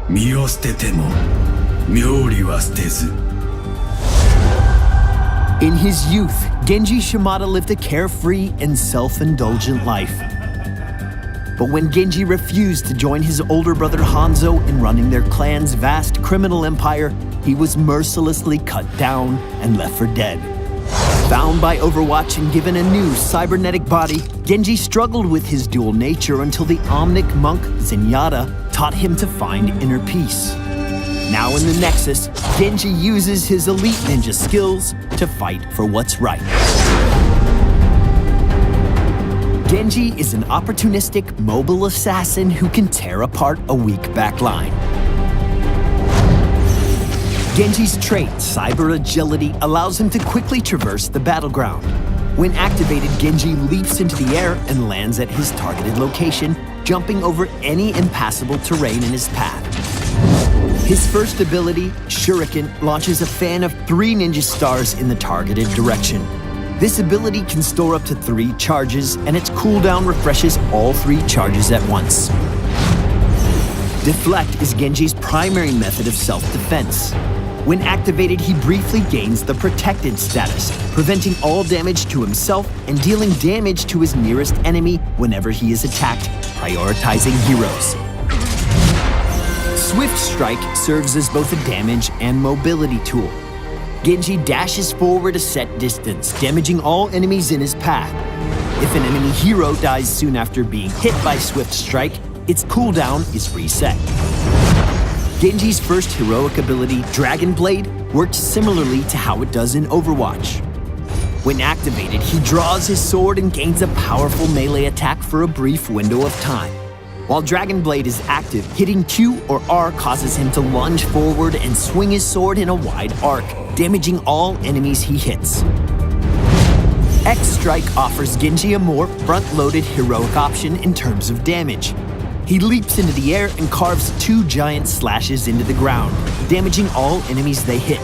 身を捨てても妙理は捨てず In his youth, Genji Shimada lived a carefree and self-indulgent life. But when Genji refused to join his older brother Hanzo in running their clan's vast criminal empire, he was mercilessly cut down and left for dead. Bound by Overwatch and given a new cybernetic body, Genji struggled with his dual nature until the Omnic monk Zenyatta taught him to find inner peace. Now in the Nexus, Genji uses his elite ninja skills to fight for what's right. Genji is an opportunistic, mobile assassin who can tear apart a weak backline. Genji's trait, Cyber Agility, allows him to quickly traverse the battleground. When activated, Genji leaps into the air and lands at his targeted location, jumping over any impassable terrain in his path. His first ability, Shuriken, launches a fan of 3 ninja stars in the targeted direction. This ability can store up to 3 charges, and its cooldown refreshes all 3 charges at once. Deflect is Genji's primary method of self-defense. When activated, he briefly gains the Protected status, preventing all damage to himself and dealing damage to his nearest enemy whenever he is attacked, prioritizing heroes. Swift Strike serves as both a damage and mobility tool. Genji dashes forward a set distance, damaging all enemies in his path. If an enemy hero dies soon after being hit by Swift Strike, its cooldown is reset. Genji's first heroic ability, Dragon Blade, works similarly to how it does in Overwatch. When activated, he draws his sword and gains a powerful melee attack for a brief window of time. While Dragon Blade is active, hitting Q or R causes him to lunge forward and swing his sword in a wide arc, damaging all enemies he hits. X Strike offers Genji a more front-loaded heroic option in terms of damage. He leaps into the air and carves 2 giant slashes into the ground, damaging all enemies they hit.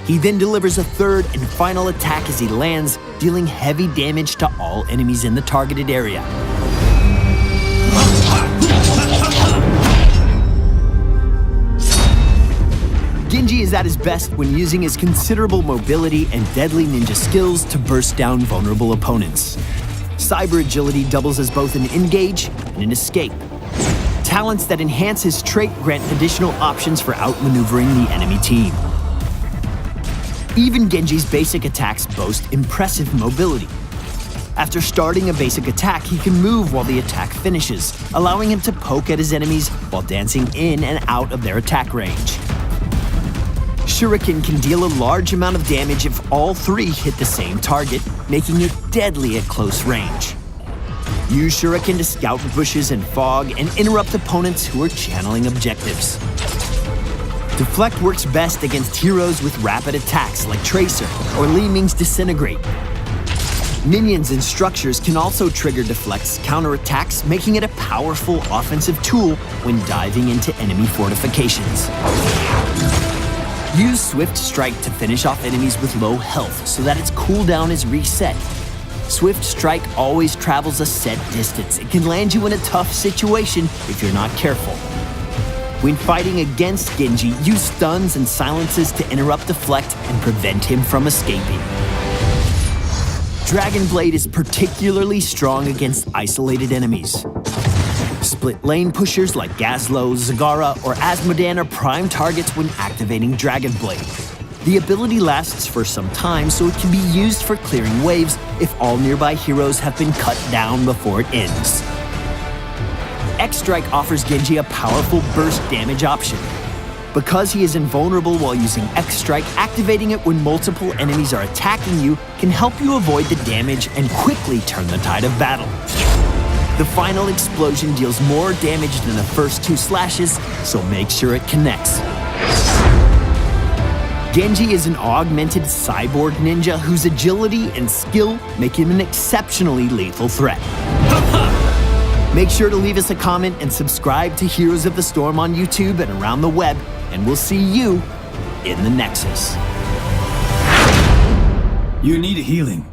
He then delivers a third and final attack as he lands, dealing heavy damage to all enemies in the targeted area. Genji is at his best when using his considerable mobility and deadly ninja skills to burst down vulnerable opponents. Cyber Agility doubles as both an engage and an escape. Talents that enhance his trait grant additional options for outmaneuvering the enemy team. Even Genji's basic attacks boast impressive mobility. After starting a basic attack, he can move while the attack finishes, allowing him to poke at his enemies while dancing in and out of their attack range. Shuriken can deal a large amount of damage if all 3 hit the same target, making it deadly at close range. Use Shuriken to scout bushes and fog and interrupt opponents who are channeling objectives. Deflect works best against heroes with rapid attacks like Tracer or Li Ming's Disintegrate. Minions and structures can also trigger Deflect's counterattacks, making it a powerful offensive tool when diving into enemy fortifications. Use Swift Strike to finish off enemies with low health so that its cooldown is reset. Swift Strike always travels a set distance. It can land you in a tough situation if you're not careful. When fighting against Genji, use stuns and silences to interrupt Deflect and prevent him from escaping. Dragon Blade is particularly strong against isolated enemies. Split lane pushers like Gazlo, Zagara, or Asmodan are prime targets when activating Dragon Blade. The ability lasts for some time, so it can be used for clearing waves if all nearby heroes have been cut down before it ends. X Strike offers Genji a powerful burst damage option. Because he is invulnerable while using X Strike, activating it when multiple enemies are attacking you can help you avoid the damage and quickly turn the tide of battle. The final explosion deals more damage than the first 2 slashes, so make sure it connects. Genji is an augmented cyborg ninja whose agility and skill make him an exceptionally lethal threat. Make sure to leave us a comment and subscribe to Heroes of the Storm on YouTube and around the web, and we'll see you in the Nexus. You need healing.